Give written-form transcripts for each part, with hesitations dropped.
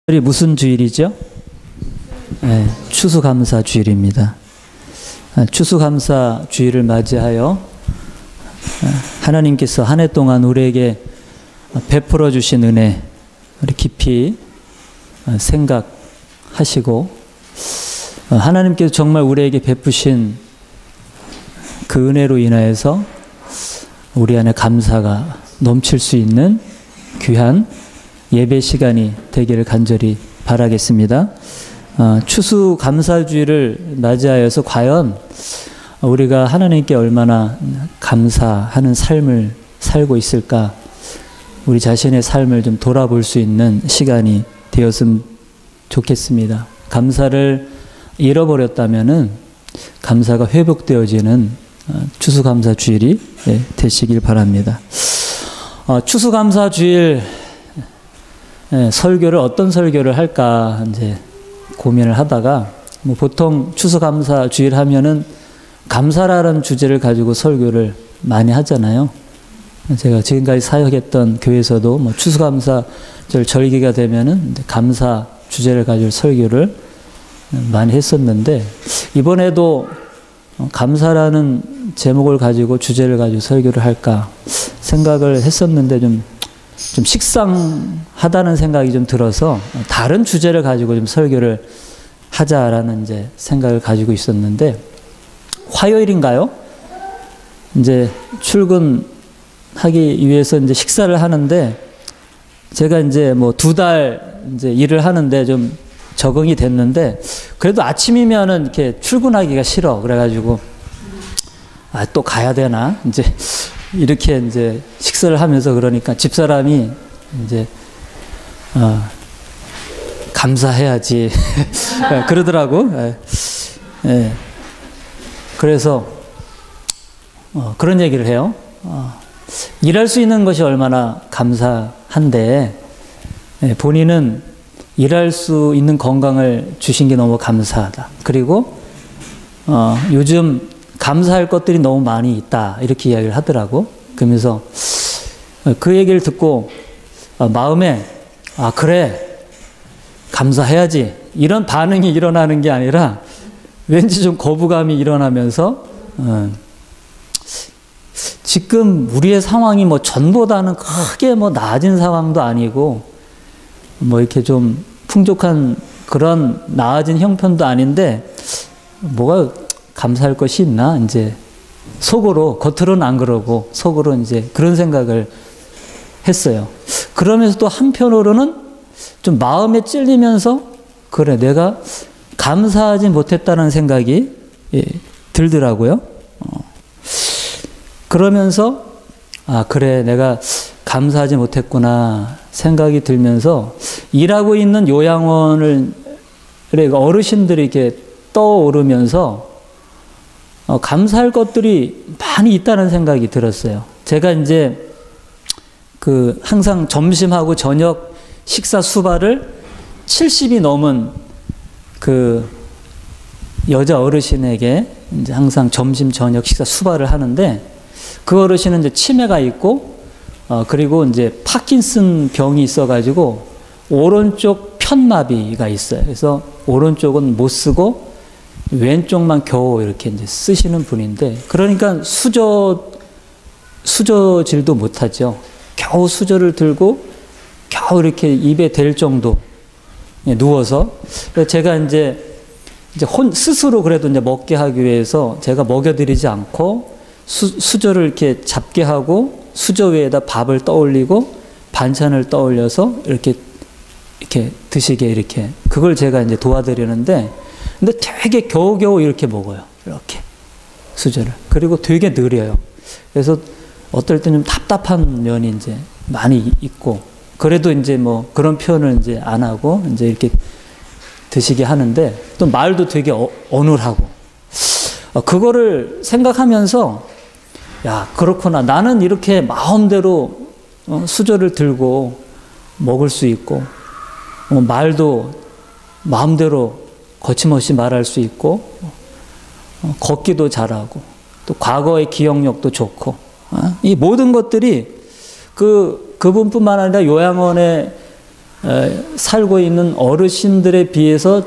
오늘이 무슨 주일이죠? 네, 추수감사 주일입니다. 추수감사 주일을 맞이하여 하나님께서 한 해 동안 우리에게 베풀어 주신 은혜 우리 깊이 생각하시고 하나님께서 정말 우리에게 베푸신 그 은혜로 인하여서 우리 안에 감사가 넘칠 수 있는 귀한 예배 시간이 되기를 간절히 바라겠습니다. 추수감사주일을 맞이하여서 과연 우리가 하나님께 얼마나 감사하는 삶을 살고 있을까, 우리 자신의 삶을 좀 돌아볼 수 있는 시간이 되었으면 좋겠습니다. 감사를 잃어버렸다면은 감사가 회복되어지는 추수감사주일이 되시길 바랍니다. 추수감사주일 설교를 어떤 설교를 할까 이제 고민을 하다가 보통 추수감사 주일 하면은 감사라는 주제를 가지고 설교를 많이 하잖아요. 제가 지금까지 사역했던 교회에서도 추수감사절 절기가 되면은 감사 주제를 가지고 설교를 많이 했었는데, 이번에도 감사라는 제목을 가지고 주제를 가지고 설교를 할까 생각을 했었는데 좀 식상하다는 생각이 좀 들어서 다른 주제를 가지고 좀 설교를 하자라는 이제 생각을 가지고 있었는데, 화요일인가요? 이제 출근하기 위해서 이제 식사를 하는데, 제가 이제 뭐 2달 이제 일을 하는데 좀 적응이 됐는데, 그래도 아침이면은 이렇게 출근하기가 싫어. 그래가지고 또 가야 되나? 이제 이렇게 이제 식사를 하면서 그러니까 집사람이 이제 감사해야지 그러더라고. 그래서 그런 얘기를 해요. 일할 수 있는 것이 얼마나 감사한데 본인은 일할 수 있는 건강을 주신 게 너무 감사하다. 그리고 요즘 감사할 것들이 너무 많이 있다, 이렇게 이야기를 하더라고. 그러면서 그 얘기를 듣고 마음에 그래, 감사해야지, 이런 반응이 일어나는 게 아니라 왠지 좀 거부감이 일어나면서 지금 우리의 상황이 뭐 전보다는 크게 뭐 나아진 상황도 아니고 뭐 이렇게 좀 풍족한 그런 나아진 형편도 아닌데 뭐가 감사할 것이 있나? 이제 속으로, 겉으로는 안 그러고 속으로 이제 그런 생각을 했어요. 그러면서 또 한편으로는 좀 마음에 찔리면서 그래, 내가 감사하지 못했다는 생각이 들더라고요. 그러면서 그래, 내가 감사하지 못했구나 생각이 들면서 일하고 있는 요양원을 어르신들이 이렇게 떠오르면서 감사할 것들이 많이 있다는 생각이 들었어요. 제가 이제 항상 점심하고 저녁 식사 수발을 70이 넘은 여자 어르신에게 이제 항상 점심 저녁 식사 수발을 하는데, 그 어르신은 이제 치매가 있고 그리고 이제 파킨슨 병이 있어가지고 오른쪽 편마비가 있어요. 그래서 오른쪽은 못 쓰고 왼쪽만 겨우 이렇게 이제 쓰시는 분인데, 그러니까 수저질도 못하죠. 겨우 수저를 들고 겨우 이렇게 입에 댈 정도 누워서. 제가 이제 스스로 그래도 이제 먹게 하기 위해서 제가 먹여드리지 않고 수저를 이렇게 잡게 하고 수저 위에다 밥을 떠올리고 반찬을 떠올려서 이렇게 드시게 이렇게, 그걸 제가 이제 도와드리는데, 근데 되게 겨우겨우 이렇게 먹어요. 이렇게 수저를. 그리고 되게 느려요. 그래서 어떨 때는 좀 답답한 면이 이제 많이 있고, 그래도 이제 뭐 그런 표현을 이제 안 하고 이제 이렇게 드시게 하는데, 또 말도 되게 어눌하고, 그거를 생각하면서 야, 그렇구나. 나는 이렇게 마음대로 수저를 들고 먹을 수 있고, 말도 마음대로 거침없이 말할 수 있고, 걷기도 잘하고, 또 과거의 기억력도 좋고, 이 모든 것들이 그분뿐만 아니라 요양원에 살고 있는 어르신들에 비해서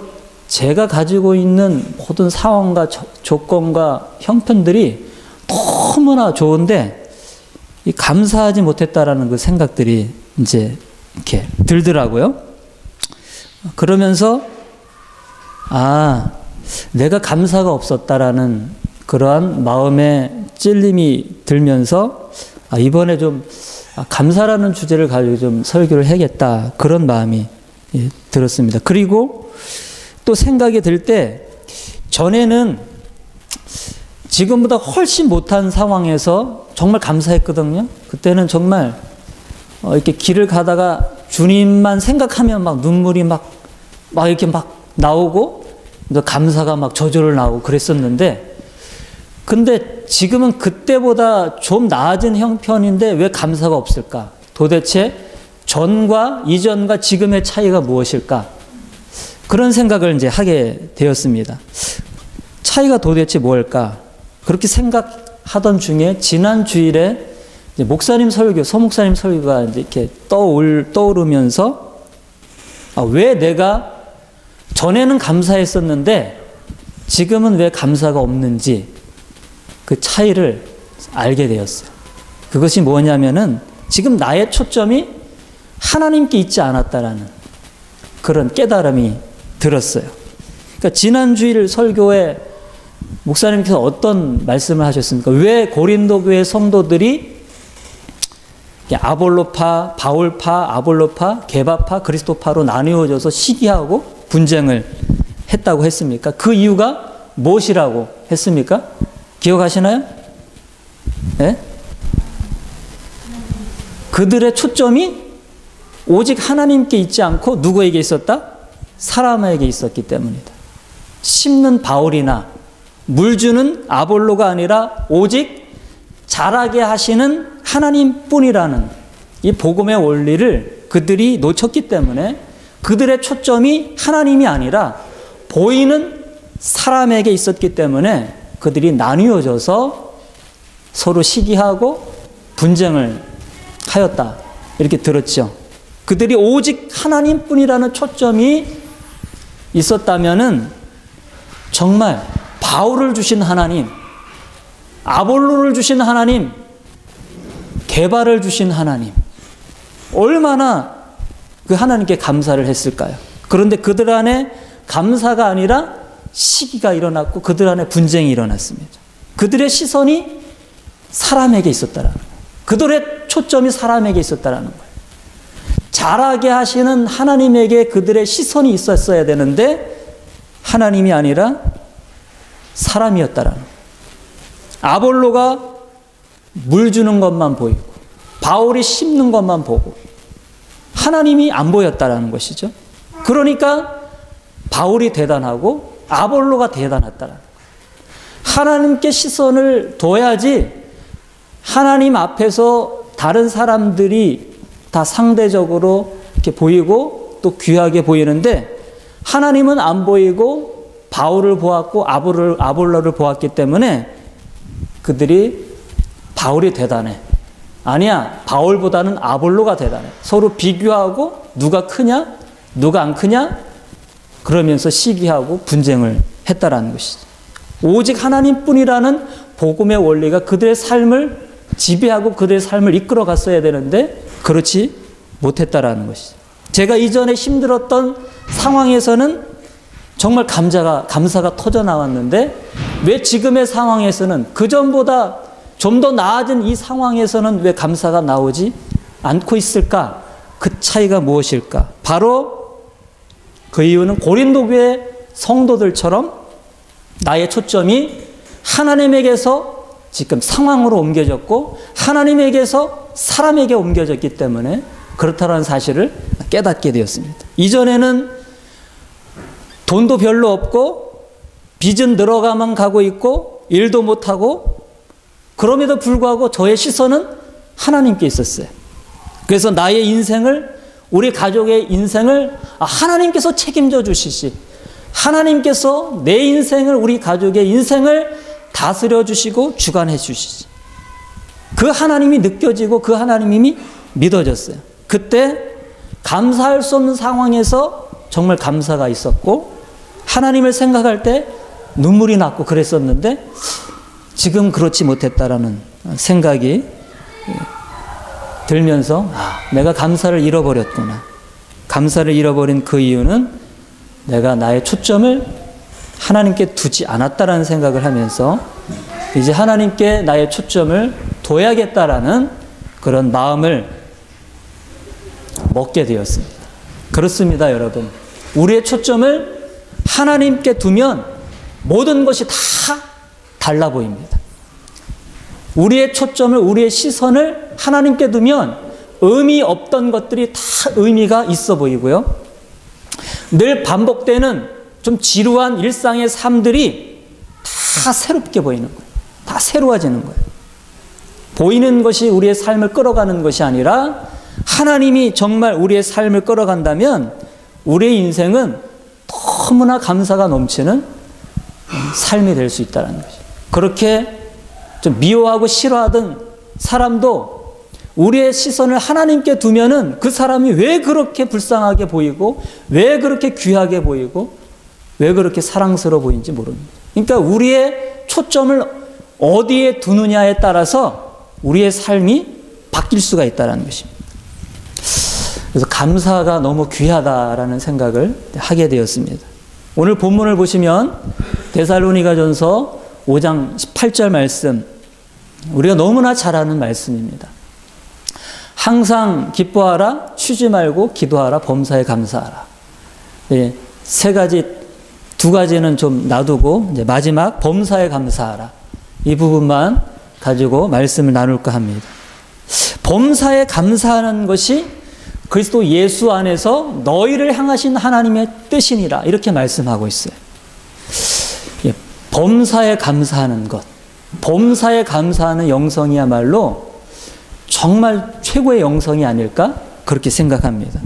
제가 가지고 있는 모든 상황과 조건과 형편들이 너무나 좋은데 감사하지 못했다라는 그 생각들이 이제 이렇게 들더라고요. 그러면서 내가 감사가 없었다라는 그러한 마음의 찔림이 들면서 이번에 좀 감사라는 주제를 가지고 좀 설교를 해야겠다, 그런 마음이 들었습니다. 그리고 또 생각이 들 때, 전에는 지금보다 훨씬 못한 상황에서 정말 감사했거든요. 그때는 정말 이렇게 길을 가다가 주님만 생각하면 막 눈물이 막 이렇게 막 나오고 감사가 막 저절로 나오고 그랬었는데, 근데 지금은 그때보다 좀 나아진 형편인데 왜 감사가 없을까? 도대체 전과 이전과 지금의 차이가 무엇일까? 그런 생각을 이제 하게 되었습니다. 차이가 도대체 뭘까? 그렇게 생각하던 중에 지난 주일에 이제 목사님 설교, 서목사님 설교가 이제 이렇게 떠오르면서 왜 내가 전에는 감사했었는데 지금은 왜 감사가 없는지 그 차이를 알게 되었어요. 그것이 뭐냐면은 지금 나의 초점이 하나님께 있지 않았다라는 그런 깨달음이 들었어요. 그러니까 지난 주일 설교에 목사님께서 어떤 말씀을 하셨습니까? 왜 고린도 교회 성도들이 아볼로파, 바울파, 아볼로파, 게바파, 그리스도파로 나누어져서 시기하고 분쟁을 했다고 했습니까? 그 이유가 무엇이라고 했습니까? 기억하시나요? 네? 그들의 초점이 오직 하나님께 있지 않고 누구에게 있었다? 사람에게 있었기 때문이다. 심는 바울이나 물 주는 아볼로가 아니라 오직 자라게 하시는 하나님뿐이라는 이 복음의 원리를 그들이 놓쳤기 때문에 그들의 초점이 하나님이 아니라 보이는 사람에게 있었기 때문에 그들이 나뉘어져서 서로 시기하고 분쟁을 하였다, 이렇게 들었죠. 그들이 오직 하나님뿐이라는 초점이 있었다면은 정말 바울을 주신 하나님, 아볼로를 주신 하나님, 게바를 주신 하나님, 얼마나 그 하나님께 감사를 했을까요? 그런데 그들 안에 감사가 아니라 시기가 일어났고 그들 안에 분쟁이 일어났습니다. 그들의 시선이 사람에게 있었다라는 거예요. 그들의 초점이 사람에게 있었다라는 거예요. 자라게 하시는 하나님에게 그들의 시선이 있었어야 되는데 하나님이 아니라 사람이었다라는 거예요. 아볼로가 물 주는 것만 보이고 바울이 심는 것만 보고 하나님이 안 보였다라는 것이죠. 그러니까 바울이 대단하고 아볼로가 대단했다라는 거예요. 하나님께 시선을 둬야지 하나님 앞에서 다른 사람들이 다 상대적으로 이렇게 보이고 또 귀하게 보이는데 하나님은 안 보이고 바울을 보았고 아볼로를 보았기 때문에 그들이 바울이 대단해. 아니야, 바울보다는 아볼로가 대단해. 서로 비교하고 누가 크냐, 누가 안 크냐, 그러면서 시기하고 분쟁을 했다라는 것이죠. 오직 하나님뿐이라는 복음의 원리가 그들의 삶을 지배하고 그들의 삶을 이끌어 갔어야 되는데 그렇지 못했다라는 것이죠. 제가 이전에 힘들었던 상황에서는 정말 감사가 터져 나왔는데 왜 지금의 상황에서는 그전보다 좀 더 나아진 이 상황에서는 왜 감사가 나오지 않고 있을까? 그 차이가 무엇일까? 바로 그 이유는 고린도 교회 성도들처럼 나의 초점이 하나님에게서 지금 상황으로 옮겨졌고 하나님에게서 사람에게 옮겨졌기 때문에 그렇다는 사실을 깨닫게 되었습니다. 이전에는 돈도 별로 없고 빚은 늘어가만 가고 있고 일도 못하고 그럼에도 불구하고 저의 시선은 하나님께 있었어요. 그래서 나의 인생을, 우리 가족의 인생을 하나님께서 책임져 주시지, 하나님께서 내 인생을, 우리 가족의 인생을 다스려 주시고 주관해 주시지, 그 하나님이 느껴지고 그 하나님이 믿어졌어요. 그때 감사할 수 없는 상황에서 정말 감사가 있었고, 하나님을 생각할 때 눈물이 났고 그랬었는데 지금 그렇지 못했다라는 생각이 들면서 내가 감사를 잃어버렸구나. 감사를 잃어버린 그 이유는 내가 나의 초점을 하나님께 두지 않았다라는 생각을 하면서 이제 하나님께 나의 초점을 둬야겠다라는 그런 마음을 먹게 되었습니다. 그렇습니다, 여러분. 우리의 초점을 하나님께 두면 모든 것이 다 달라 보입니다. 우리의 초점을, 우리의 시선을 하나님께 두면 의미 없던 것들이 다 의미가 있어 보이고요. 늘 반복되는 좀 지루한 일상의 삶들이 다 새롭게 보이는 거예요. 다 새로워지는 거예요. 보이는 것이 우리의 삶을 끌어가는 것이 아니라 하나님이 정말 우리의 삶을 끌어간다면 우리의 인생은 너무나 감사가 넘치는 삶이 될 수 있다는 거죠. 그렇게 좀 미워하고 싫어하던 사람도 우리의 시선을 하나님께 두면은 그 사람이 왜 그렇게 불쌍하게 보이고 왜 그렇게 귀하게 보이고 왜 그렇게 사랑스러워 보이는지 모릅니다. 그러니까 우리의 초점을 어디에 두느냐에 따라서 우리의 삶이 바뀔 수가 있다는 것입니다. 그래서 감사가 너무 귀하다라는 생각을 하게 되었습니다. 오늘 본문을 보시면 데살로니가전서 5장 18절 말씀, 우리가 너무나 잘 아는 말씀입니다. 항상 기뻐하라, 쉬지 말고 기도하라, 범사에 감사하라. 네, 두 가지는 좀 놔두고 이제 마지막 범사에 감사하라. 이 부분만 가지고 말씀을 나눌까 합니다. 범사에 감사하는 것이 그리스도 예수 안에서 너희를 향하신 하나님의 뜻이니라, 이렇게 말씀하고 있어요. 예, 범사에 감사하는 것, 범사에 감사하는 영성이야말로 정말 최고의 영성이 아닐까 그렇게 생각합니다.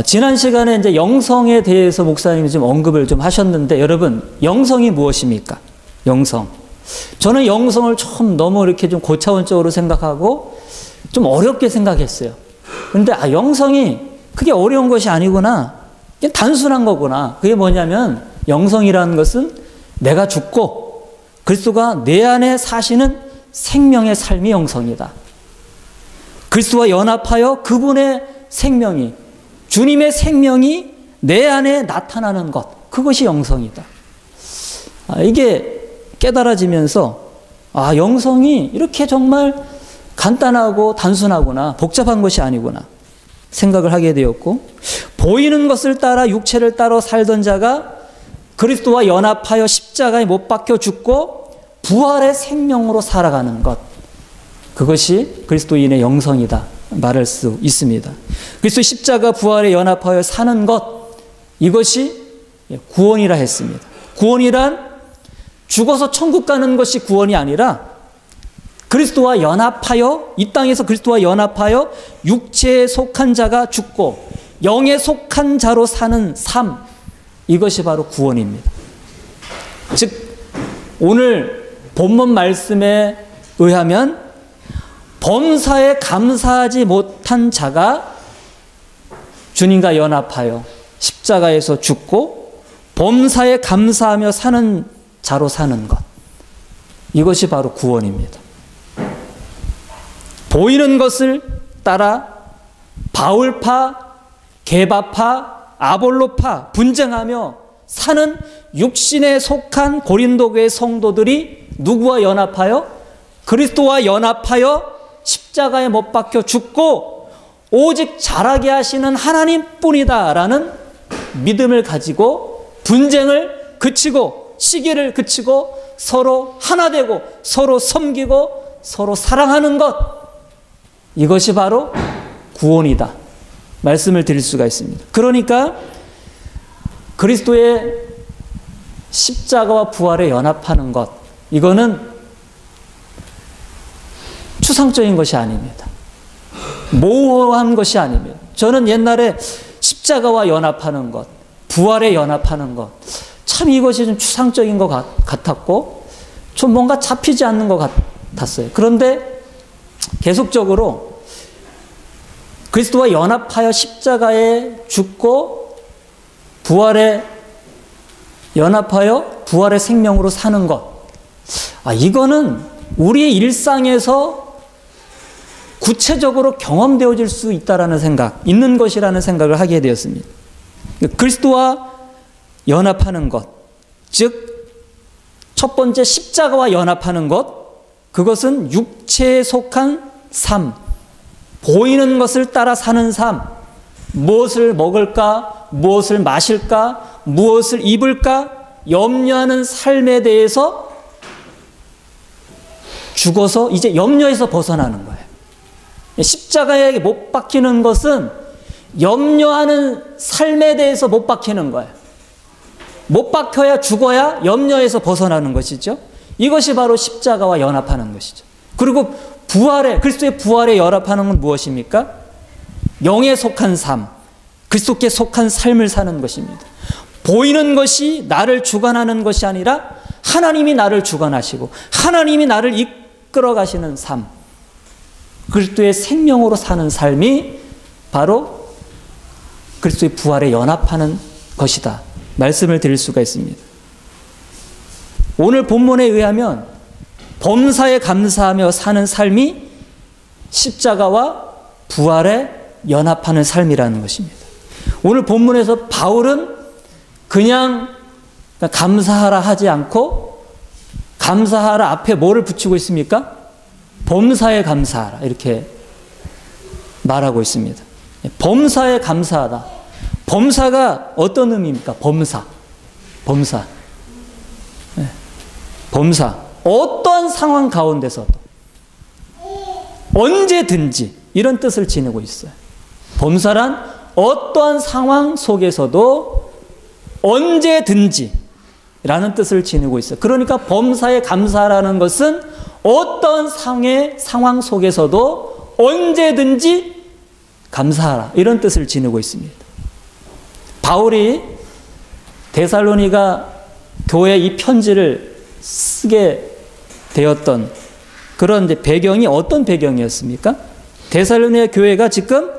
지난 시간에 이제 영성에 대해서 목사님이 좀 언급을 좀 하셨는데, 여러분 영성이 무엇입니까? 영성. 저는 영성을 좀 너무 이렇게 좀 고차원적으로 생각하고 좀 어렵게 생각했어요. 그런데 영성이 그게 어려운 것이 아니구나, 그냥 단순한 거구나. 그게 뭐냐면 영성이라는 것은 내가 죽고 그리스도가 내 안에 사시는 생명의 삶이 영성이다. 그리스도와 연합하여 그분의 생명이, 주님의 생명이 내 안에 나타나는 것, 그것이 영성이다. 이게 깨달아지면서 영성이 이렇게 정말 간단하고 단순하구나, 복잡한 것이 아니구나 생각을 하게 되었고, 보이는 것을 따라 육체를 따라 살던 자가 그리스도와 연합하여 십자가에 못 박혀 죽고 부활의 생명으로 살아가는 것, 그것이 그리스도인의 영성이다 말할 수 있습니다. 그리스도 십자가 부활에 연합하여 사는 것, 이것이 구원이라 했습니다. 구원이란 죽어서 천국 가는 것이 구원이 아니라 그리스도와 연합하여, 이 땅에서 그리스도와 연합하여 육체에 속한 자가 죽고 영에 속한 자로 사는 삶, 이것이 바로 구원입니다. 즉 오늘 본문 말씀에 의하면 범사에 감사하지 못한 자가 주님과 연합하여 십자가에서 죽고 범사에 감사하며 사는 자로 사는 것, 이것이 바로 구원입니다. 보이는 것을 따라 바울파, 게바파, 아볼로파 분쟁하며 사는 육신에 속한 고린도 교회 성도들이 누구와 연합하여? 그리스도와 연합하여 십자가에 못 박혀 죽고 오직 자라게 하시는 하나님뿐이다라는 믿음을 가지고 분쟁을 그치고 시기를 그치고 서로 하나 되고 서로 섬기고 서로 사랑하는 것, 이것이 바로 구원이다 말씀을 드릴 수가 있습니다. 그러니까 그리스도의 십자가와 부활에 연합하는 것, 이거는 추상적인 것이 아닙니다. 모호한 것이 아닙니다. 저는 옛날에 십자가와 연합하는 것, 부활에 연합하는 것, 참 이것이 좀 추상적인 것 같았고 좀 뭔가 잡히지 않는 것 같았어요. 그런데 계속적으로 그리스도와 연합하여 십자가에 죽고 부활에 연합하여 부활의 생명으로 사는 것. 이거는 우리의 일상에서 구체적으로 경험되어질 수 있다라는 생각, 있는 것이라는 생각을 하게 되었습니다. 그리스도와 연합하는 것, 즉 첫 번째 십자가와 연합하는 것, 그것은 육체에 속한 삶, 보이는 것을 따라 사는 삶, 무엇을 먹을까, 무엇을 마실까, 무엇을 입을까 염려하는 삶에 대해서 죽어서 이제 염려에서 벗어나는 거예요. 십자가에 못 박히는 것은 염려하는 삶에 대해서 못 박히는 거예요. 못 박혀야 죽어야 염려에서 벗어나는 것이죠. 이것이 바로 십자가와 연합하는 것이죠. 그리고 그리스도의 부활에 연합하는 건 무엇입니까? 영에 속한 삶, 그리스도께 속한 삶을 사는 것입니다. 보이는 것이 나를 주관하는 것이 아니라 하나님이 나를 주관하시고 하나님이 나를 이끌어 가시는 삶, 그리스도의 생명으로 사는 삶이 바로 그리스도의 부활에 연합하는 것이다. 말씀을 드릴 수가 있습니다. 오늘 본문에 의하면 범사에 감사하며 사는 삶이 십자가와 부활에 연합하는 삶이라는 것입니다. 오늘 본문에서 바울은 그냥 감사하라 하지 않고 감사하라 앞에 뭐를 붙이고 있습니까? 범사에 감사하라 이렇게 말하고 있습니다. 범사에 감사하다. 범사가 어떤 의미입니까? 범사. 어떤 상황 가운데서도 언제든지 이런 뜻을 지니고 있어요. 범사란 어떠한 상황 속에서도 언제든지 라는 뜻을 지니고 있어요. 그러니까 범사에 감사라는 것은 어떤 상황 속에서도 언제든지 감사하라 이런 뜻을 지니고 있습니다. 바울이 데살로니가 교회 이 편지를 쓰게 되었던 그런 배경이 어떤 배경이었습니까? 데살로니가 교회가 지금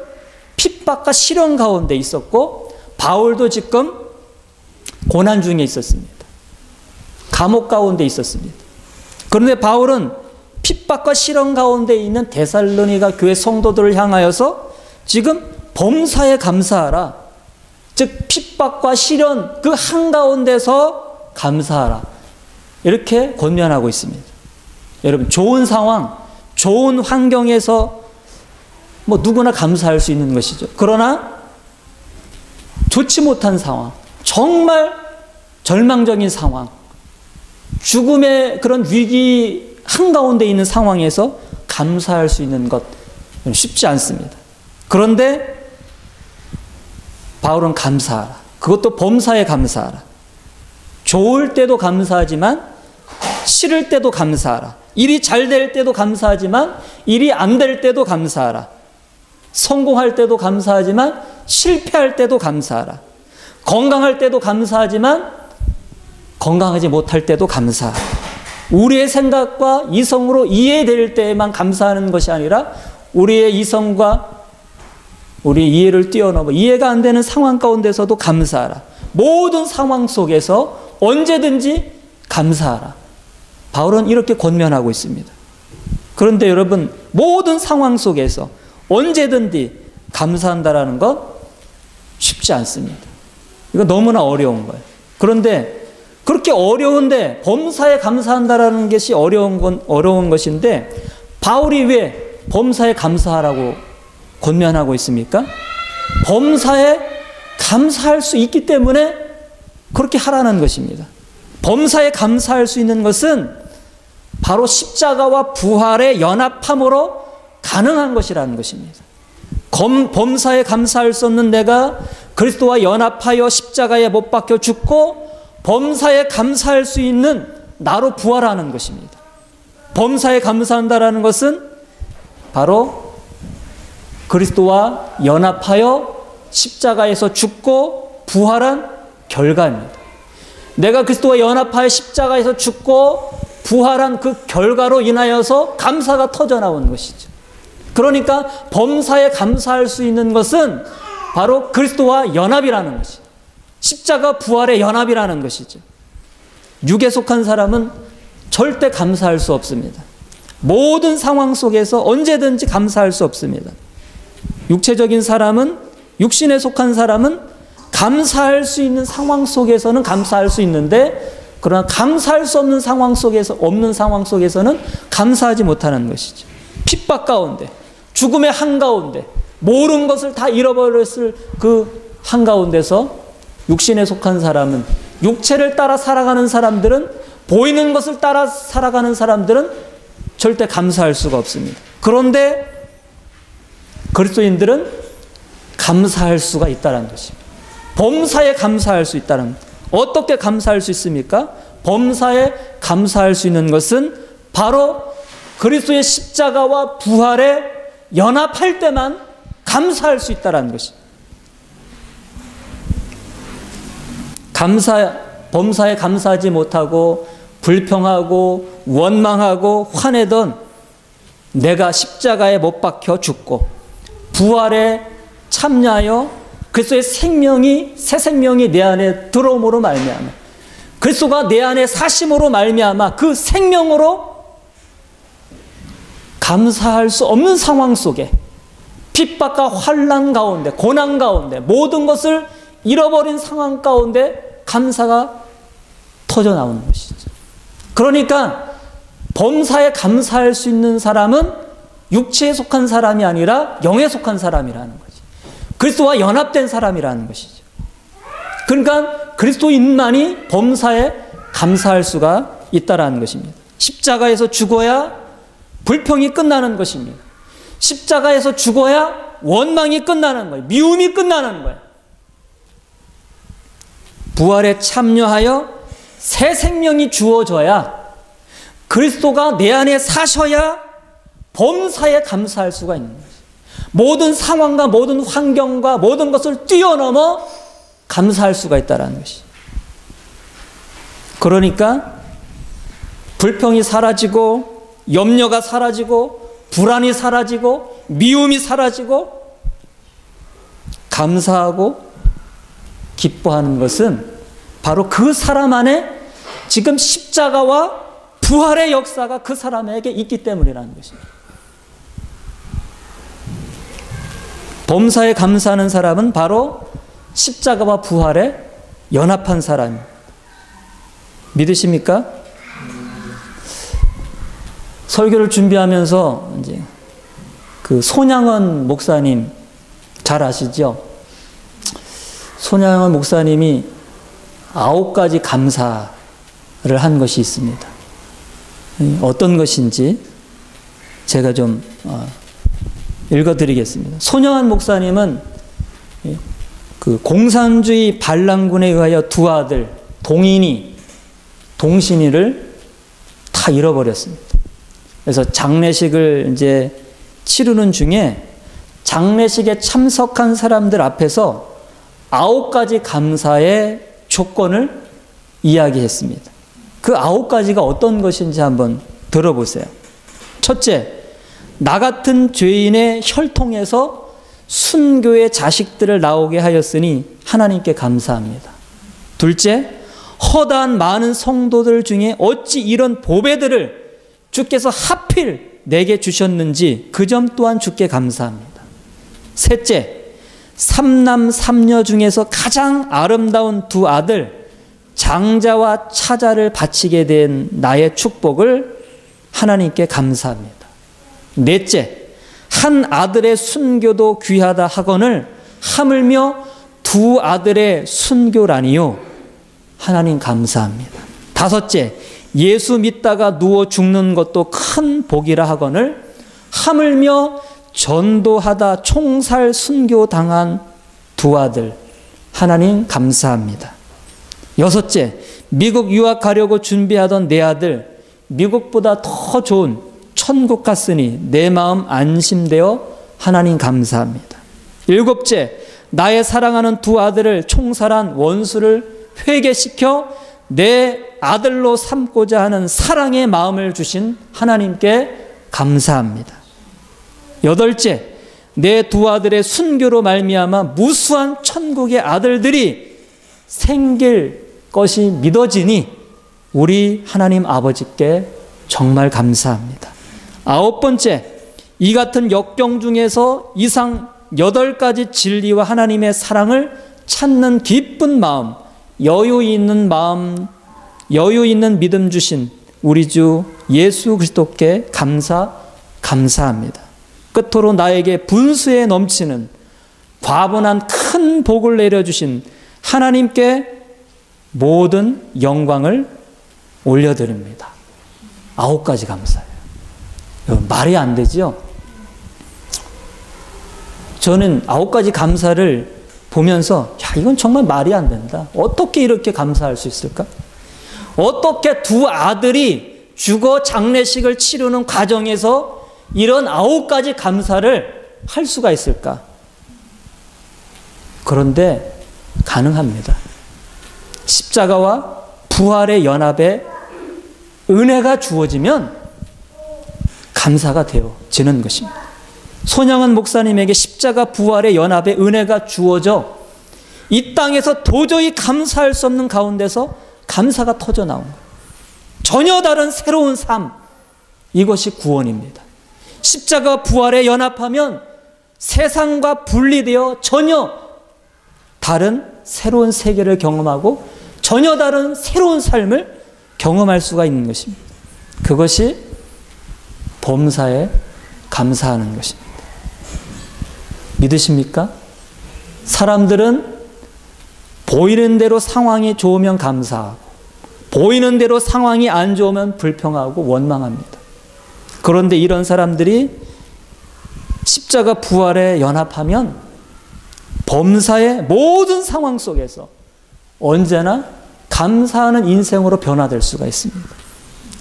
핍박과 시련 가운데 있었고 바울도 지금 고난 중에 있었습니다. 감옥 가운데 있었습니다. 그런데 바울은 핍박과 시련 가운데 있는 데살로니가 교회 성도들을 향하여서 지금 범사에 감사하라. 즉 핍박과 시련 그 한가운데서 감사하라. 이렇게 권면하고 있습니다. 여러분 좋은 상황, 좋은 환경에서 누구나 감사할 수 있는 것이죠. 그러나 좋지 못한 상황, 정말 절망적인 상황, 죽음의 그런 위기 한가운데 있는 상황에서 감사할 수 있는 것 쉽지 않습니다. 그런데 바울은 감사하라. 그것도 범사에 감사하라. 좋을 때도 감사하지만 싫을 때도 감사하라. 일이 잘 될 때도 감사하지만 일이 안 될 때도 감사하라. 성공할 때도 감사하지만 실패할 때도 감사하라. 건강할 때도 감사하지만 건강하지 못할 때도 감사하라. 우리의 생각과 이성으로 이해될 때에만 감사하는 것이 아니라 우리의 이성과 우리 이해를 뛰어넘어 이해가 안 되는 상황 가운데서도 감사하라. 모든 상황 속에서 언제든지 감사하라. 바울은 이렇게 권면하고 있습니다. 그런데 여러분 모든 상황 속에서 언제든지 감사한다라는 건 쉽지 않습니다. 이거 너무나 어려운 거예요. 그런데 그렇게 어려운데 범사에 감사한다라는 것이 어려운 것인데 바울이 왜 범사에 감사하라고 권면하고 있습니까? 범사에 감사할 수 있기 때문에 그렇게 하라는 것입니다. 범사에 감사할 수 있는 것은 바로 십자가와 부활의 연합함으로 가능한 것이라는 것입니다. 범사에 감사할 수 없는 내가 그리스도와 연합하여 십자가에 못 박혀 죽고 범사에 감사할 수 있는 나로 부활하는 것입니다. 범사에 감사한다라는 것은 바로 그리스도와 연합하여 십자가에서 죽고 부활한 결과입니다. 내가 그리스도와 연합하여 십자가에서 죽고 부활한 그 결과로 인하여서 감사가 터져나오는 것이죠. 그러니까 범사에 감사할 수 있는 것은 바로 그리스도와 연합이라는 것이, 십자가 부활의 연합이라는 것이죠. 육에 속한 사람은 절대 감사할 수 없습니다. 모든 상황 속에서 언제든지 감사할 수 없습니다. 육체적인 사람은, 육신에 속한 사람은 감사할 수 있는 상황 속에서는 감사할 수 있는데, 그러나 감사할 수 없는 상황 속에서는 감사하지 못하는 것이죠. 핍박 가운데, 죽음의 한가운데, 모든 것을 다 잃어버렸을 그 한가운데서 육신에 속한 사람은, 육체를 따라 살아가는 사람들은, 보이는 것을 따라 살아가는 사람들은 절대 감사할 수가 없습니다. 그런데 그리스도인들은 감사할 수가 있다는 것입니다. 범사에 감사할 수 있다는 것. 어떻게 감사할 수 있습니까? 범사에 감사할 수 있는 것은 바로 그리스도의 십자가와 부활에 연합할 때만 감사할 수 있다는 것입니다. 범사에 감사하지 못하고 불평하고 원망하고 화내던 내가 십자가에 못 박혀 죽고 부활에 참여하여 그리스도의 생명이, 새 생명이 내 안에 들어옴으로 말미암아, 그리스도가 내 안에 사심으로 말미암아 그 생명으로 감사할 수 없는 상황 속에, 핍박과 환난 가운데, 고난 가운데, 모든 것을 잃어버린 상황 가운데 감사가 터져 나오는 것이죠. 그러니까 범사에 감사할 수 있는 사람은 육체에 속한 사람이 아니라 영에 속한 사람이라는 거지. 그리스도와 연합된 사람이라는 것이죠. 그러니까 그리스도인만이 범사에 감사할 수가 있다라는 것입니다. 십자가에서 죽어야 불평이 끝나는 것입니다. 십자가에서 죽어야 원망이 끝나는 거예요. 미움이 끝나는 거예요. 부활에 참여하여 새 생명이 주어져야, 그리스도가 내 안에 사셔야 범사에 감사할 수가 있는 거예요. 모든 상황과 모든 환경과 모든 것을 뛰어넘어 감사할 수가 있다는 것이. 그러니까 불평이 사라지고, 염려가 사라지고, 불안이 사라지고, 미움이 사라지고, 감사하고 기뻐하는 것은 바로 그 사람 안에 지금 십자가와 부활의 역사가 그 사람에게 있기 때문이라는 것입니다. 범사에 감사하는 사람은 바로 십자가와 부활에 연합한 사람입니다. 믿으십니까? 설교를 준비하면서 이제 그 손양원 목사님 잘 아시죠? 손양원 목사님이 9가지 감사를 한 것이 있습니다. 어떤 것인지 제가 좀 읽어드리겠습니다. 손양원 목사님은 그 공산주의 반란군에 의하여 두 아들 동인이, 동신이를 다 잃어버렸습니다. 그래서 장례식을 이제 치르는 중에 장례식에 참석한 사람들 앞에서 9가지 감사의 조건을 이야기했습니다. 그 9가지가 어떤 것인지 한번 들어보세요. 첫째, 나 같은 죄인의 혈통에서 순교의 자식들을 나오게 하였으니 하나님께 감사합니다. 둘째, 허다한 많은 성도들 중에 어찌 이런 보배들을 주께서 하필 내게 주셨는지 그 점 또한 주께 감사합니다. 셋째, 3남 3녀 중에서 가장 아름다운 두 아들 장자와 차자를 바치게 된 나의 축복을 하나님께 감사합니다. 넷째, 한 아들의 순교도 귀하다 하거늘 하물며 두 아들의 순교라니요. 하나님 감사합니다. 다섯째, 예수 믿다가 누워 죽는 것도 큰 복이라 하거늘 하물며 전도하다 총살 순교당한 두 아들 하나님 감사합니다. 여섯째, 미국 유학 가려고 준비하던 내 아들 미국보다 더 좋은 천국 갔으니 내 마음 안심되어 하나님 감사합니다. 일곱째, 나의 사랑하는 두 아들을 총살한 원수를 회개시켜 내 아들로 삼고자 하는 사랑의 마음을 주신 하나님께 감사합니다. 8째, 내 두 아들의 순교로 말미암아 무수한 천국의 아들들이 생길 것이 믿어지니 우리 하나님 아버지께 정말 감사합니다. 9번째, 이 같은 역경 중에서 이상 8가지 진리와 하나님의 사랑을 찾는 기쁜 마음, 여유 있는 마음, 여유 있는 믿음 주신 우리 주 예수 그리스도께 감사합니다. 끝으로 나에게 분수에 넘치는 과분한 큰 복을 내려주신 하나님께 모든 영광을 올려드립니다. 9가지 감사예요. 말이 안 되죠? 저는 9가지 감사를 보면서 이건 정말 말이 안 된다. 어떻게 이렇게 감사할 수 있을까? 어떻게 두 아들이 죽어 장례식을 치르는 과정에서 이런 9가지 감사를 할 수가 있을까? 그런데 가능합니다. 십자가와 부활의 연합에 은혜가 주어지면 감사가 되어지는 것입니다. 손양은 목사님에게 십자가 부활의 연합에 은혜가 주어져 이 땅에서 도저히 감사할 수 없는 가운데서 감사가 터져 나온 거예요. 전혀 다른 새로운 삶, 이것이 구원입니다. 십자가 부활에 연합하면 세상과 분리되어 전혀 다른 새로운 세계를 경험하고 전혀 다른 새로운 삶을 경험할 수가 있는 것입니다. 그것이 범사에 감사하는 것입니다. 믿으십니까? 사람들은 보이는 대로 상황이 좋으면 감사하고 보이는 대로 상황이 안 좋으면 불평하고 원망합니다. 그런데 이런 사람들이 십자가 부활에 연합하면 범사의 모든 상황 속에서 언제나 감사하는 인생으로 변화될 수가 있습니다.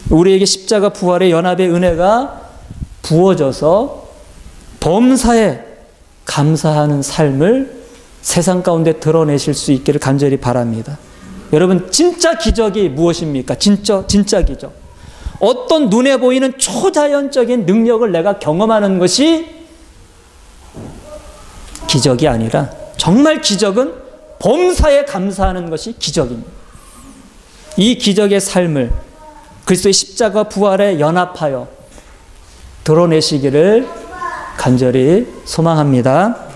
우리에게 십자가 부활의 연합의 은혜가 부어져서 범사에 감사하는 삶을 세상 가운데 드러내실 수 있기를 간절히 바랍니다. 여러분, 진짜 기적이 무엇입니까? 진짜 기적. 어떤 눈에 보이는 초자연적인 능력을 내가 경험하는 것이 기적이 아니라 정말 기적은 범사에 감사하는 것이 기적입니다. 이 기적의 삶을 그리스도의 십자가 부활에 연합하여 드러내시기를 간절히 소망합니다.